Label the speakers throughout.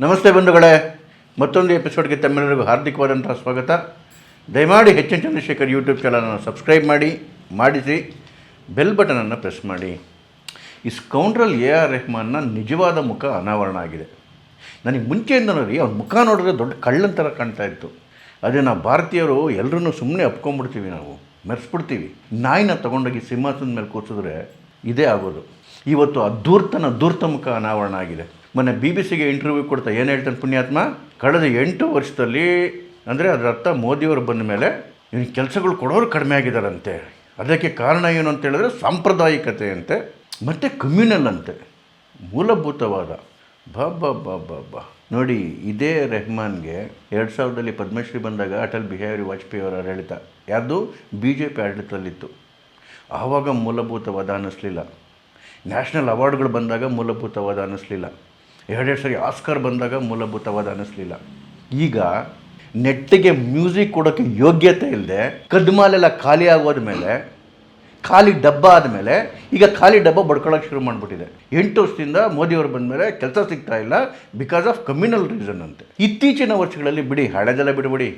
Speaker 1: ನಮಸ್ತೆ ಬಂಧುಗಳೇ, ಮತ್ತೊಂದು ಎಪಿಸೋಡ್ಗೆ ತಮ್ಮೆಲ್ಲರಿಗೂ ಹಾರ್ದಿಕವಾದಂತಹ ಸ್ವಾಗತ. ದಯಮಾಡಿ ಎಚ್ ಎನ್ ಚಂದ್ರಶೇಖರ್ ಯೂಟ್ಯೂಬ್ ಚಾನಲನ್ನು ಸಬ್ಸ್ಕ್ರೈಬ್ ಮಾಡಿಸಿ ಬೆಲ್ ಬಟನನ್ನು ಪ್ರೆಸ್ ಮಾಡಿ. ಈ ಸ್ಕೌಂಡ್ರಲ್ AR ರೆಹಮಾನ್ನ ನಿಜವಾದ ಮುಖ ಅನಾವರಣ ಆಗಿದೆ. ನನಗೆ ಮುಂಚೆಯಿಂದನೂ ರೀ ಅವ್ರ ಮುಖ ನೋಡಿದ್ರೆ ದೊಡ್ಡ ಕಳ್ಳನ ಥರ ಕಾಣ್ತಾ ಇತ್ತು. ಅದೇ ನಾವು ಭಾರತೀಯರು ಎಲ್ಲರೂ ಸುಮ್ಮನೆ ಒಪ್ಕೊಂಡ್ಬಿಡ್ತೀವಿ, ನಾವು ಮೆರೆಸ್ಬಿಡ್ತೀವಿ. ನಾಯಿನ ತೊಗೊಂಡೋಗಿ ಸಿಂಹಾಸನದ ಮೇಲೆ ಕೂರಿಸಿದ್ರೆ ಇದೇ ಆಗೋದು. ಇವತ್ತು ಆ ಧೂರ್ತ ಮುಖ ಅನಾವರಣ ಆಗಿದೆ. ಮೊನ್ನೆ BBC ಇಂಟರ್ವ್ಯೂ ಕೊಡ್ತಾ ಏನು ಹೇಳ್ತಾನೆ ಪುಣ್ಯಾತ್ಮ, ಕಳೆದ 8 ವರ್ಷದಲ್ಲಿ ಅಂದರೆ ಅದರ ಅರ್ಥ ಮೋದಿಯವರು ಬಂದ ಮೇಲೆ ಇವನಿಗೆ ಕೆಲಸಗಳು ಕೊಡೋರು ಕಡಿಮೆ ಆಗಿದ್ದಾರಂತೆ. ಅದಕ್ಕೆ ಕಾರಣ ಏನು ಅಂತ ಹೇಳಿದ್ರೆ ಸಾಂಪ್ರದಾಯಿಕತೆ ಅಂತೆ, ಮತ್ತು ಕಮ್ಯುನಲ್ ಅಂತೆ, ಮೂಲಭೂತವಾದ. ಬಾ ನೋಡಿ, ಇದೇ ರೆಹಮಾನ್ಗೆ 2000ರಲ್ಲಿ ಪದ್ಮಶ್ರೀ ಬಂದಾಗ ಅಟಲ್ ಬಿಹಾರಿ ವಾಜಪೇಯಿ ಅವರ ಆಡಳಿತ, ಯಾವುದು BJP ಆಡಳಿತದಲ್ಲಿತ್ತು. ಆವಾಗ ಮೂಲಭೂತವಾದ ಅನ್ನಿಸ್ಲಿಲ್ಲ. ನ್ಯಾಷನಲ್ ಅವಾರ್ಡ್ಗಳು ಬಂದಾಗ ಮೂಲಭೂತವಾದ ಅನ್ನಿಸ್ಲಿಲ್ಲ. 2 ಸರಿ ಆಸ್ಕರ್ ಬಂದಾಗ ಮೂಲಭೂತವಾದ ಅನ್ನಿಸ್ಲಿಲ್ಲ. ಈಗ ನೆಟ್ಟಿಗೆ ಮ್ಯೂಸಿಕ್ ಕೊಡೋಕ್ಕೆ ಯೋಗ್ಯತೆ ಇಲ್ಲದೆ ಕದ್ಮಾಲೆಲ್ಲ ಖಾಲಿ ಆಗೋದ ಮೇಲೆ, ಖಾಲಿ ಡಬ್ಬ ಆದಮೇಲೆ ಈಗ ಖಾಲಿ ಡಬ್ಬ ಬಡ್ಕೊಳ್ಳೋಕೆ ಶುರು ಮಾಡಿಬಿಟ್ಟಿದೆ. 8 ವರ್ಷದಿಂದ ಮೋದಿಯವರು ಬಂದ ಮೇಲೆ ಕೆಲಸ ಸಿಗ್ತಾ ಇಲ್ಲ, ಬಿಕಾಸ್ ಆಫ್ ಕಮ್ಯುನಲ್ ರೀಸನ್ ಅಂತೆ. ಇತ್ತೀಚಿನ ವರ್ಷಗಳಲ್ಲಿ ಬಿಡಿ, ಹಳೆದೆಲ್ಲ ಬಿಡ್ಬಿಡಿ,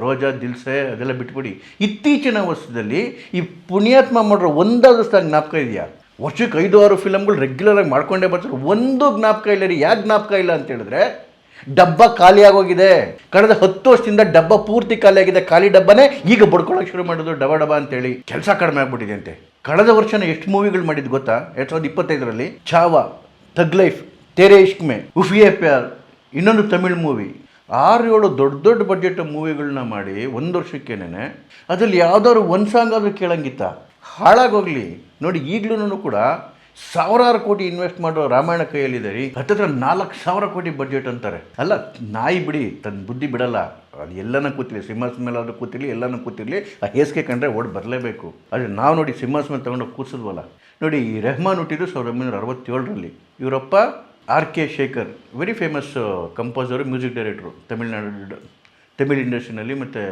Speaker 1: ರೋಜಾ ದಿಲ್ಸೆ ಅದೆಲ್ಲ ಬಿಟ್ಬಿಡಿ. ಇತ್ತೀಚಿನ ವರ್ಷದಲ್ಲಿ ಈ ಪುಣ್ಯಾತ್ಮ ಮಾಡಿರೋ ಒಂದಾದ ಜ್ಞಾಪಕ ಇದೆಯಾ? ವರ್ಷಕ್ಕೆ 5-6 ಫಿಲಮ್ಗಳು ರೆಗ್ಯುಲರಾಗಿ ಮಾಡ್ಕೊಂಡೇ ಬರ್ತಾರೆ, ಒಂದು ಜ್ಞಾಪಕ ಇಲ್ಲ ರೀ. ಯಾಕೆ ಜ್ಞಾಪಕ ಇಲ್ಲ ಅಂತ ಹೇಳಿದ್ರೆ ಡಬ್ಬ ಖಾಲಿಯಾಗೋಗಿದೆ. ಕಳೆದ 10 ವರ್ಷದಿಂದ ಡಬ್ಬ ಪೂರ್ತಿ ಖಾಲಿಯಾಗಿದೆ. ಖಾಲಿ ಡಬ್ಬನೇ ಈಗ ಬಡ್ಕೊಳ್ಳೋಕೆ ಶುರು ಮಾಡೋದು, ಡಬ ಅಂತೇಳಿ. ಕೆಲಸ ಕಡಿಮೆ ಆಗ್ಬಿಟ್ಟಿದೆ ಅಂತೆ. ಕಳೆದ ವರ್ಷನ ಎಷ್ಟು ಮೂವಿಗಳು ಮಾಡಿದ್ದು ಗೊತ್ತಾ? 2025ರಲ್ಲಿ ಛಾವಾ, ಥಗ್ ಲೈಫ್, ತೇರೆ ಇಶ್ಕ್ ಮೇ, ಉಫಿಯೇ ಪ್ಯಾರ್, ಇನ್ನೊಂದು ತಮಿಳ್ ಮೂವಿ, 6-7 ದೊಡ್ಡ ಬಡ್ಜೆಟ್ ಮೂವಿಗಳನ್ನ ಮಾಡಿ 1 ವರ್ಷಕ್ಕೇನೆ. ಅದರಲ್ಲಿ ಯಾವುದಾದ್ರು ಒಂದು ಸಾಂಗ್ ಆದರೂ ಕೇಳಂಗಿತ್ತ? ಹಾಳಾಗೋಗಲಿ. ನೋಡಿ, ಈಗಲೂ ಕೂಡ ಸಾವಿರಾರು ಕೋಟಿ ಇನ್ವೆಸ್ಟ್ ಮಾಡೋ ರಾಮಾಯಣ ಕೈಯಲ್ಲಿದೆ ರೀ. ಹತ್ತಿರ 4,000 ಕೋಟಿ ಬಡ್ಜೆಟ್ ಅಂತಾರೆ. ಅಲ್ಲ, ನಾಯಿ ಬಿಡಿ, ತನ್ನ ಬುದ್ಧಿ ಬಿಡಲ್ಲ. ಅದು ಎಲ್ಲನೂ ಕೂತಿರಲಿ, ಸಿಂಹಾಸನ ಮೇಲೆ ಆದರೂ ಕೂತಿರಲಿ, ಎಲ್ಲನೂ ಕೂತಿರಲಿ, ಆ ಹೇಸಿಗೆ ಕಂಡ್ರೆ ಓಡಿ ಬರಲೇಬೇಕು. ಆದರೆ ನಾವು ನೋಡಿ ಸಿಂಹಾಸನ ಮೇಲೆ ತೊಗೊಂಡು ಕೂರಿಸಿದ್ವಲ್ಲ. ನೋಡಿ, ಈ ರೆಹಮಾನ್ ಹುಟ್ಟಿದ್ದು 1967ರಲ್ಲಿ. ಇವರಪ್ಪ RK Shekhar, very famous composer, music director. Tamil ಇಂಡಸ್ಟ್ರಿನಲ್ಲಿ ಮತ್ತು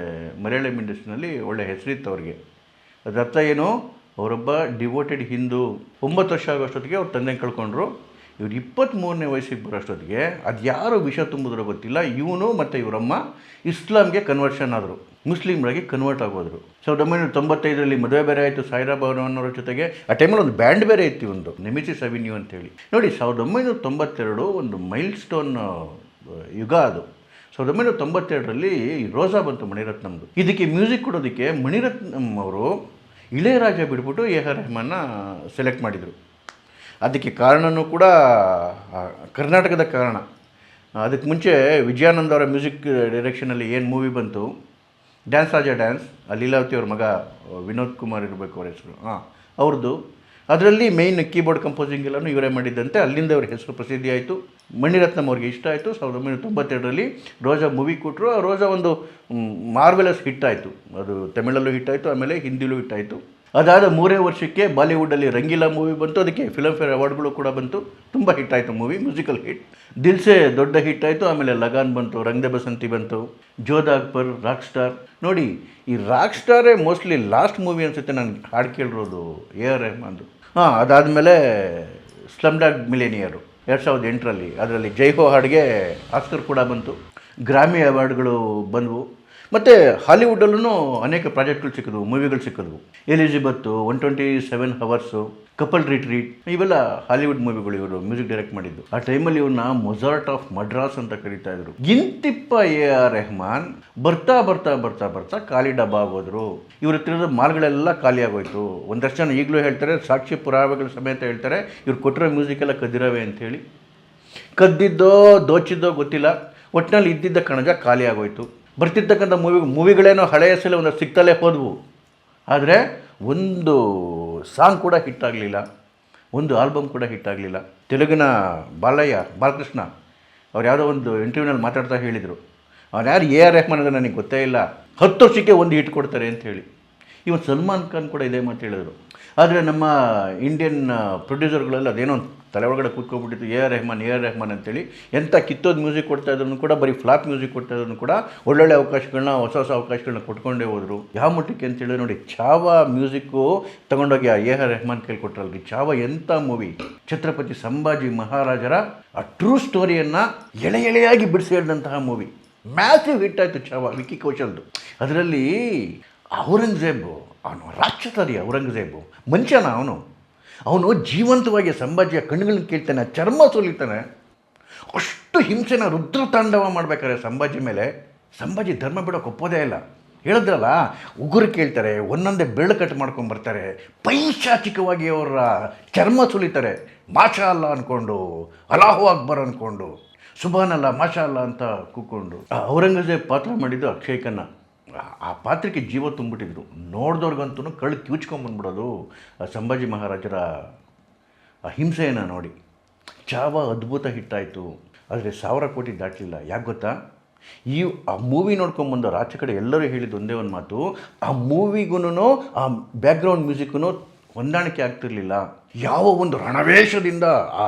Speaker 1: ಮಲಯಾಳಂ ಇಂಡಸ್ಟ್ರಿನಲ್ಲಿ ಒಳ್ಳೆ ಹೆಸರಿತ್ತು ಅವ್ರಿಗೆ. ಅದರ ಅರ್ಥ ಏನು? ಅವರೊಬ್ಬ ಡಿವೋಟೆಡ್ ಹಿಂದೂ. 9 ವರ್ಷ ಆಗೋಷ್ಟೊತ್ತಿಗೆ ಅವ್ರ ತಂದೆ ಕಳ್ಕೊಂಡ್ರು. ಇವ್ರು 23ನೇ ವಯಸ್ಸಿಗೆ ಬರೋಷ್ಟೊತ್ತಿಗೆ ಅದು ಯಾರು ವಿಷ ತುಂಬಿದ್ರೋ ಗೊತ್ತಿಲ್ಲ, ಇವನು ಮತ್ತು ಇವರಮ್ಮ ಇಸ್ಲಾಂಗೆ ಕನ್ವರ್ಷನ್ ಆದರು, ಮುಸ್ಲಿಮ್ರಾಗಿ ಕನ್ವರ್ಟ್ ಆಗೋದ್ರು. 1995ರಲ್ಲಿ ಮದುವೆ ಬೇರೆ ಆಯಿತು ಸಾಯಿರಾ ಭವನವರ ಜೊತೆಗೆ. ಆ ಟೈಮಲ್ಲಿ ಒಂದು ಬ್ಯಾಂಡ್ ಬೇರೆ ಇತ್ತು, ಒಂದು ನೆಮಿಸಿಸ್ ಅವೆನ್ಯೂ ಅಂತೇಳಿ. ನೋಡಿ, 1992 ಒಂದು ಮೈಲ್ ಸ್ಟೋನ್ ಯುಗ ಅದು. 1992ರಲ್ಲಿ ರೋಜಾ ಬಂತು ಮಣಿರತ್ನಮ್ದು. ಇದಕ್ಕೆ ಮ್ಯೂಸಿಕ್ ಕೊಡೋದಕ್ಕೆ ಮಣಿರತ್ನಮ್ ಅವರು ಇಳೆಯರಾಜ ಬಿಟ್ಬಿಟ್ಟು AR ರೆಹಮಾನ್ನ ಸೆಲೆಕ್ಟ್ ಮಾಡಿದರು. ಅದಕ್ಕೆ ಕಾರಣವೂ ಕೂಡ ಕರ್ನಾಟಕದ ಕಾರಣ. ಅದಕ್ಕೆ ಮುಂಚೆ ವಿಜಯಾನಂದ ಅವರ ಮ್ಯೂಸಿಕ್ ಡೈರೆಕ್ಷನಲ್ಲಿ ಏನು ಮೂವಿ ಬಂತು, ಡ್ಯಾನ್ಸ್ ರಾಜ ಡ್ಯಾನ್ಸ್, ಲೀಲಾವತಿ ಅವ್ರ ಮಗ ವಿನೋದ್ ಕುಮಾರ್ ಇರಬೇಕು ಅವ್ರ ಹೆಸರು, ಅವ್ರದ್ದು. ಅದರಲ್ಲಿ ಮೇಯ್ನ್ ಕೀಬೋರ್ಡ್ ಕಂಪೋಸಿಂಗ್ ಎಲ್ಲನೂ ಇವರೇ ಮಾಡಿದ್ದಂತೆ. ಅಲ್ಲಿಂದ ಅವ್ರ ಹೆಸರು ಪ್ರಸಿದ್ಧಿ ಆಯಿತು. ಮಣಿರತ್ನಮ್ ಅವ್ರಿಗೆ ಇಷ್ಟ ಆಯಿತು. 1992ರಲ್ಲಿ ರೋಜಾ ಮೂವಿ ಕೊಟ್ಟರು. ಆ ರೋಜಾ ಒಂದು ಮಾರ್ವೆಲಸ್ ಹಿಟ್ ಆಯಿತು. ಅದು ತಮಿಳಲ್ಲೂ ಹಿಟ್ ಆಯಿತು, ಆಮೇಲೆ ಹಿಂದಿಲೂ ಹಿಟ್ ಆಯಿತು. ಅದಾದ 3 ವರ್ಷಕ್ಕೆ ಬಾಲಿವುಡಲ್ಲಿ ರಂಗೀಲಾ ಮೂವಿ ಬಂತು. ಅದಕ್ಕೆ ಫಿಲ್ಮ್ಫೇರ್ ಅವಾರ್ಡ್ಗಳು ಕೂಡ ಬಂತು. ತುಂಬ ಹಿಟ್ ಆಯಿತು ಮೂವಿ, ಮ್ಯೂಸಿಕಲ್ ಹಿಟ್. ದಿಲ್ಸೆ ದೊಡ್ಡ ಹಿಟ್ ಆಯಿತು. ಆಮೇಲೆ ಲಗಾನ್ ಬಂತು, ರಂಗ್ ದೆ ಬಸಂತಿ ಬಂತು, ಜೋಧಾ ಅಕ್ಬರ್, ರಾಕ್ ಸ್ಟಾರ್. ನೋಡಿ, ಈ ರಾಕ್ ಸ್ಟಾರೇ ಮೋಸ್ಟ್ಲಿ ಲಾಸ್ಟ್ ಮೂವಿ ಅನಿಸುತ್ತೆ ನಾನು ಹಾಡು ಕೇಳಿರೋದು AR ರೆಹಮಾನ್ದು. ಅದಾದಮೇಲೆ ಸ್ಲಮ್ ಡಾಗ್ ಮಿಲೇನಿಯರು 2008ರಲ್ಲಿ. ಅದರಲ್ಲಿ ಜೈ ಹೋ ಹಾಡಿಗೆ ಆಸ್ಕರ್ ಕೂಡ ಬಂತು, ಗ್ರಾಮಿ ಅವಾರ್ಡ್ಗಳು ಬಂದವು. ಮತ್ತು ಹಾಲಿವುಡಲ್ಲೂ ಅನೇಕ ಪ್ರಾಜೆಕ್ಟ್ಗಳು ಸಿಕ್ಕಿದ್ವು, ಮೂವಿಗಳು ಸಿಕ್ಕಿದ್ವು. ಎಲಿಜಬೆತ್ತು, 127 ಅವರ್ಸು, ಕಪಲ್ ರಿಟ್ರೀಟ್, ಇವೆಲ್ಲ ಹಾಲಿವುಡ್ ಮೂವಿಗಳು ಇವರು ಮ್ಯೂಸಿಕ್ ಡೈರೆಕ್ಟ್ ಮಾಡಿದ್ದು. ಆ ಟೈಮಲ್ಲಿ ಇವ್ರನ್ನ ಮೊಜಾರ್ಟ್ ಆಫ್ ಮಡ್ರಾಸ್ ಅಂತ ಕರೀತಾ ಇದ್ರು. ಇಂತಿಪ್ಪ AR ರೆಹಮಾನ್ ಬರ್ತಾ ಖಾಲಿ ಡಬ್ಬ ಆಗೋದ್ರು. ಇವ್ರ ಹತ್ತಿರದ ಮಾಲ್ಗಳೆಲ್ಲ ಖಾಲಿ ಆಗೋಯ್ತು. ಒಂದಷ್ಟು ಜನ ಈಗಲೂ ಹೇಳ್ತಾರೆ, ಸಾಕ್ಷಿ ಪುರಾವೆಗಳ ಸಮೇತ ಹೇಳ್ತಾರೆ, ಇವ್ರು ಕೊಟ್ಟಿರೋ ಮ್ಯೂಸಿಕೆಲ್ಲ ಕದ್ದಿರವೆ ಅಂಥೇಳಿ. ಕದ್ದಿದ್ದೋ ದೋಚಿದ್ದೋ ಗೊತ್ತಿಲ್ಲ, ಒಟ್ಟಿನಲ್ಲಿ ಇದ್ದಿದ್ದ ಕಣಜ ಖಾಲಿ ಆಗೋಯ್ತು. ಬರ್ತಿರ್ತಕ್ಕಂಥ ಮೂವಿಗಳೇನೋ ಹಳೆಯ ಸಲ ಒಂದಷ್ಟು ಸಿಗ್ತಲೇ ಹೋದವು. ಆದರೆ ಒಂದು ಸಾಂಗ್ ಕೂಡ ಹಿಟ್ಟಾಗಲಿಲ್ಲ, ಒಂದು ಆಲ್ಬಮ್ ಕೂಡ ಹಿಟ್ಟಾಗಲಿಲ್ಲ. ತೆಲುಗಿನ ಬಾಲಕೃಷ್ಣ ಅವ್ರು ಯಾವುದೋ ಒಂದು ಇಂಟರ್ವ್ಯೂನಲ್ಲಿ ಮಾತಾಡ್ತಾ ಹೇಳಿದರು, ಅವ್ರು ಯಾರು AR ರೆಹಮಾನ್ ಅಂದರೆ ನನಗೆ ಗೊತ್ತೇ ಇಲ್ಲ, 10 ವರ್ಷಕ್ಕೆ ಒಂದು ಹಿಟ್ ಕೊಡ್ತಾರೆ ಅಂತ ಹೇಳಿ. ಇವತ್ತು ಸಲ್ಮಾನ್ ಖಾನ್ ಕೂಡ ಇದೇ ಮಾತು ಹೇಳಿದರು. ಆದರೆ ನಮ್ಮ ಇಂಡಿಯನ್ ಪ್ರೊಡ್ಯೂಸರ್ಗಳೆಲ್ಲ ಅದೇನೋ ತಲೆ ಒಳಗಡೆ ಕೂತ್ಕೊಬಿಟ್ಟಿತ್ತು, ಎ ಆರ್ ರೆಹಮಾನ್ ಅಂತೇಳಿ ಎಂಥ ಕಿತ್ತೋದು ಮ್ಯೂಸಿಕ್ ಕೊಡ್ತಾ ಇದ್ರು ಕೂಡ, ಬರೀ ಫ್ಲಾಪ್ ಮ್ಯೂಸಿಕ್ ಕೊಡ್ತಾ ಇದ್ರು ಕೂಡ ಒಳ್ಳೊಳ್ಳೆ ಅವಕಾಶಗಳನ್ನ, ಹೊಸ ಅವಕಾಶಗಳನ್ನ ಕೊಟ್ಕೊಂಡೇ ಹೋದರು. ಯಾವ ಮಟ್ಟಕ್ಕೆ ಅಂತೇಳಿ ನೋಡಿ, ಚಾವಾ ಮ್ಯೂಸಿಕ್ಕು ತಗೊಂಡೋಗಿ ಎ ಆರ್ ರೆಹಮಾನ್ ಕೈಲಿ ಕೊಟ್ಟರಲ್ರಿ. ಚಾವಾ ಎಂಥ ಮೂವಿ, ಛತ್ರಪತಿ ಸಂಭಾಜಿ ಮಹಾರಾಜರ ಆ ಟ್ರೂ ಸ್ಟೋರಿಯನ್ನು ಎಳೆಯಾಗಿ ಬಿಡಿಸಿ ಹೇಳಿದಂತಹ ಮೂವಿ. ಮ್ಯಾಸಿವ್ ಹಿಟ್ ಆಯಿತು ಚಾವಾ, ವಿಕ್ಕಿ ಕೌಶಲ್ದು. ಅದರಲ್ಲಿ ಔರಂಗಜೇಬು ಅವನು ರಾಕ್ಷಸರಿ, ಔರಂಗಜೇಬು ಮನುಷ್ಯನ ಅವನು ಜೀವಂತವಾಗಿ ಸಂಭಾಜಿಯ ಕಣ್ಣುಗಳನ್ನ ಕೇಳ್ತಾನೆ, ಚರ್ಮ ಸುಲಿತಾನೆ. ಅಷ್ಟು ಹಿಂಸೆನ ರುದ್ರ ತಾಂಡವ ಮಾಡ್ಬೇಕಾದ್ರೆ ಸಂಭಾಜಿ ಮೇಲೆ, ಸಂಭಾಜಿ ಧರ್ಮ ಬಿಡೋಕೆ ಒಪ್ಪೋದೇ ಇಲ್ಲ. ಹೇಳಿದ್ರಲ್ಲ, ಉಗುರು ಕೇಳ್ತಾರೆ, ಒಂದೊಂದೇ ಬೆರಳು ಕಟ್ ಮಾಡ್ಕೊಂಬರ್ತಾರೆ, ಪೈಶಾಚಿಕವಾಗಿ ಅವರ ಚರ್ಮ ಸುಲಿತಾರೆ. ಮಾಷಾ ಅಲ್ಲ ಅಂದ್ಕೊಂಡು, ಅಲ್ಲಾಹು ಅಕ್ಬರ್ ಅಂದ್ಕೊಂಡು, ಸುಬಾನ್ ಅಲ್ಲ ಮಾಷಾ ಅಲ್ಲ ಅಂತ ಕೂತ್ಕೊಂಡು. ಔರಂಗಜೇಬ್ ಪಾತ್ರ ಮಾಡಿದ್ದು ಅಕ್ಷಯ್ ಖನ್ನಾ. ಆ ಪಾತ್ರಕ್ಕೆ ಜೀವ ತುಂಬಿಟ್ಟಿದ್ರು. ನೋಡಿದವ್ರಿಗಂತೂ ಕಳ್ಳು ಕಿವುಚ್ಕೊಂಬಂದ್ಬಿಡೋದು ಸಂಭಾಜಿ ಮಹಾರಾಜರ ಆ ಹಿಂಸೆಯನ್ನು ನೋಡಿ. ಚಾವಾ ಅದ್ಭುತ ಹಿಟ್ಟಾಯಿತು, ಆದರೆ 1000 ಕೋಟಿ ದಾಟಲಿಲ್ಲ. ಯಾಕೆ ಗೊತ್ತಾ? ಆ ಮೂವಿ ನೋಡ್ಕೊಂಬಂದವ್ರು ಆಚೆ ಕಡೆ ಎಲ್ಲರೂ ಹೇಳಿದ್ದು ಒಂದೇ ಒಂದು ಮಾತು, ಆ ಮೂವಿಗೂ ಆ ಬ್ಯಾಕ್ಗ್ರೌಂಡ್ ಮ್ಯೂಸಿಕ್ಗೂ ಹೊಂದಾಣಿಕೆ ಆಗ್ತಿರ್ಲಿಲ್ಲ. ಯಾವ ಒಂದು ರಣವೇಷದಿಂದ, ಆ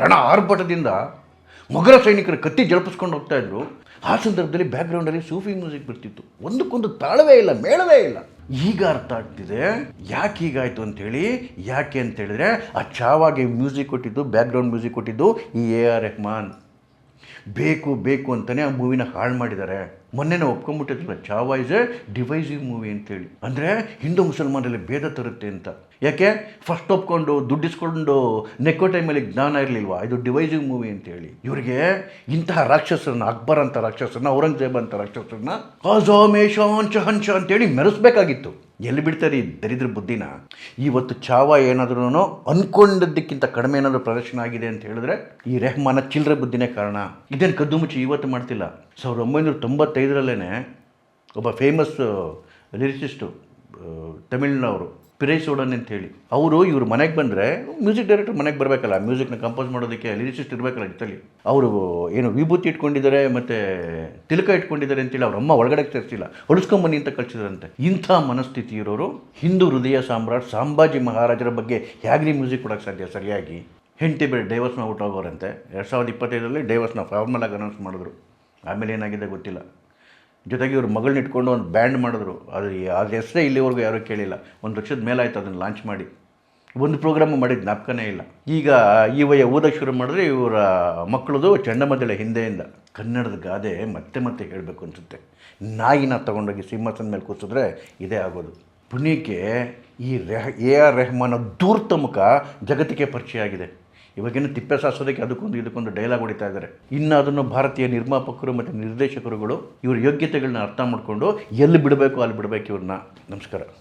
Speaker 1: ರಣ ಆರ್ಭಟದಿಂದ ಮೊಘಲ ಸೈನಿಕರು ಕತ್ತಿ ಜಳಪಿಸ್ಕೊಂಡು ಹೋಗ್ತಾಯಿದ್ರು. ಆ ಸಂದರ್ಭದಲ್ಲಿ ಬ್ಯಾಕ್ಗ್ರೌಂಡಲ್ಲಿ ಸೂಫಿ ಮ್ಯೂಸಿಕ್ ಬರ್ತಿತ್ತು. ಒಂದಕ್ಕೊಂದು ತಾಳವೇ ಇಲ್ಲ, ಮೇಳವೇ ಇಲ್ಲ. ಈಗ ಅರ್ಥ ಆಗ್ತಿದೆ ಯಾಕೆ ಹೀಗಾಯಿತು ಅಂಥೇಳಿ. ಯಾಕೆ ಅಂತೇಳಿದ್ರೆ, ಆ ಚಾವಾಗೆ ಮ್ಯೂಸಿಕ್ ಕೊಟ್ಟಿದ್ದು, ಬ್ಯಾಕ್ಗ್ರೌಂಡ್ ಮ್ಯೂಸಿಕ್ ಕೊಟ್ಟಿದ್ದು ಈ ಎ ಆರ್ ರೆಹಮಾನ್. ಬೇಕು ಅಂತಲೇ ಆ ಮೂವಿನ ಹಾಳು ಮಾಡಿದ್ದಾರೆ. ಮೊನ್ನೆ ನಾವು ಒಪ್ಕೊಂಡ್ಬಿಟ್ಟಿದ್ರಲ್ಲ, ಚಾವಾ ಇಸ್ ಎ ಡಿವೈಸಿವ್ ಮೂವಿ ಅಂತೇಳಿ. ಅಂದರೆ ಹಿಂದೂ ಮುಸಲ್ಮಾನಲ್ಲಿ ಭೇದ ತರುತ್ತೆ ಅಂತ. ಯಾಕೆ? ಫಸ್ಟ್ ಒಪ್ಕೊಂಡು ದುಡ್ಡಿಸ್ಕೊಂಡು ನೆಕ್ಕೋ ಟೈಮಲ್ಲಿ ಜ್ಞಾನ ಇರಲಿಲ್ವಾ, ಇದು ಡಿವೈಸಿವ್ ಮೂವಿ ಅಂತೇಳಿ. ಇವರಿಗೆ ಇಂತಹ ರಾಕ್ಷಸರನ್ನ, ಅಕ್ಬರ್ ಅಂತ ರಾಕ್ಷಸರನ್ನ, ಔರಂಗಜೇಬ್ ಅಂತ ರಾಕ್ಷಸರನ್ನ ಅಜಾಮೇಶಾಂಚ ಹಂಚ ಅಂತೇಳಿ ಮೆರೆಸ್ಬೇಕಾಗಿತ್ತು. ಎಲ್ಲಿ ಬಿಡ್ತಾರೆ ಈ ದರಿದ್ರ ಬುದ್ಧಿನ? ಇವತ್ತು ಚಾವಾ ಏನಾದ್ರೂ ಅಂದ್ಕೊಂಡದ್ದಕ್ಕಿಂತ ಕಡಿಮೆ ಏನಾದರೂ ಪ್ರದರ್ಶನ ಆಗಿದೆ ಅಂತ ಹೇಳಿದ್ರೆ ಈ ರೆಹಮಾನ ಚಿಲ್ಲರೆ ಬುದ್ಧಿನೇ ಕಾರಣ. ಇದೇನು ಕದ್ದು ಮುಚ್ಚಿ ಇವತ್ತು ಮಾಡ್ತಿಲ್ಲ. 1995ರಲ್ಲೇ ಒಬ್ಬ ಫೇಮಸ್ ಲಿರಿಸಿಸ್ಟು ತಮಿಳ್ನವರು ಪಿರೈಸೋಡನ್ ಅಂತ ಹೇಳಿ, ಇವ್ರ ಮನೆಗೆ ಬಂದರೆ ಮ್ಯೂಸಿಕ್ ಡೈರೆಕ್ಟರ್ ಮನೆಗೆ ಬರಬೇಕಲ್ಲ, ಮ್ಯೂಸಿಕ್ನ ಕಂಪೋಸ್ ಮಾಡೋದಕ್ಕೆ ಲಿರಿಸಿಸ್ಟ್ ಇರಬೇಕಲ್ಲ ಜೊತೆಲಿ. ಅವರು ಏನು ವಿಭೂತಿ ಇಟ್ಕೊಂಡಿದ್ದಾರೆ ಮತ್ತು ತಿಲಕ ಇಟ್ಕೊಂಡಿದ್ದಾರೆ ಅಂತೇಳಿ ಅವ್ರ ಅಮ್ಮ ಒಳಗಡೆ ಸೇರಿಸಿಲ್ಲ, ಹೊಳಿಸ್ಕೊಂಬನ್ನಿ ಅಂತ ಕಳಿಸಿದ್ರಂತೆ. ಇಂಥ ಮನಸ್ಥಿತಿ ಇರೋರು ಹಿಂದೂ ಹೃದಯ ಸಾಮ್ರಾಟ್ ಸಂಭಾಜಿ ಮಹಾರಾಜರ ಬಗ್ಗೆ ಹೇಗ್ರಿ ಮ್ಯೂಸಿಕ್ ಕೊಡೋಕ್ಕೆ ಸಾಧ್ಯ? ಸರಿಯಾಗಿ ಹೆಂಡತಿ ಬೇರೆ ಡೈವರ್ಸ್ನ ಔಟೋಗೋರಂತೆ. 2025ರಲ್ಲಿ ಡೈವರ್ಸ್ನ ಫಾರ್ಮಲಾಗಿ ಅನೌನ್ಸ್ ಮಾಡಿದ್ರು. ಆಮೇಲೆ ಏನಾಗಿದೆ ಗೊತ್ತಿಲ್ಲ. ಜೊತೆಗೆ ಇವ್ರ ಮಗಳನ್ನ ಇಟ್ಕೊಂಡು ಒಂದು ಬ್ಯಾಂಡ್ ಮಾಡಿದ್ರು. ಅದ್ರ ಹೆಸರೇ ಇಲ್ಲಿವರೆಗೂ ಯಾರೂ ಕೇಳಿಲ್ಲ. 1 ವರ್ಷದ ಮೇಲಾಯಿತು ಅದನ್ನು ಲಾಂಚ್ ಮಾಡಿ. ಒಂದು ಪ್ರೋಗ್ರಾಮು ಮಾಡಿದ ಜ್ಞಾಪಕನೇ ಇಲ್ಲ. ಈಗ ಓದಕ್ಕೆ ಶುರು ಮಾಡಿದ್ರೆ ಇವರ ಮಕ್ಕಳದು ಚಂಡಮದ್ದಳೆ ಹಿಂದೆಯಿಂದ. ಕನ್ನಡದ ಗಾದೆ ಮತ್ತೆ ಹೇಳಬೇಕು ಅನಿಸುತ್ತೆ. ನಾಯಿನ ತೊಗೊಂಡೋಗಿ ಸಿಂಹಾಸನ ಮೇಲೆ ಕೂರಿಸಿದ್ರೆ ಇದೇ ಆಗೋದು. ಪುಣ್ಯಕ್ಕೆ ಈ ಎ ಆರ್ ರೆಹಮಾನ್ ಧೂರ್ತ ಮುಖ ಜಗತ್ತಿಗೆ ಪರಿಚಯ ಆಗಿದೆ. ಇವಾಗೇನು ತಿಪ್ಪೆ ಸಾಸೋದಕ್ಕೆ ಇದಕ್ಕೊಂದು ಡೈಲಾಗ್ ಹೊಡಿತಾ ಇದ್ದಾರೆ. ಇನ್ನು ಅದನ್ನು ಭಾರತೀಯ ನಿರ್ಮಾಪಕರು ಮತ್ತು ನಿರ್ದೇಶಕರುಗಳು ಇವ್ರ ಯೋಗ್ಯತೆಗಳನ್ನ ಅರ್ಥ ಮಾಡಿಕೊಂಡು ಎಲ್ಲಿ ಬಿಡಬೇಕು ಅಲ್ಲಿ ಬಿಡಬೇಕು ಇವ್ರನ್ನ. ನಮಸ್ಕಾರ.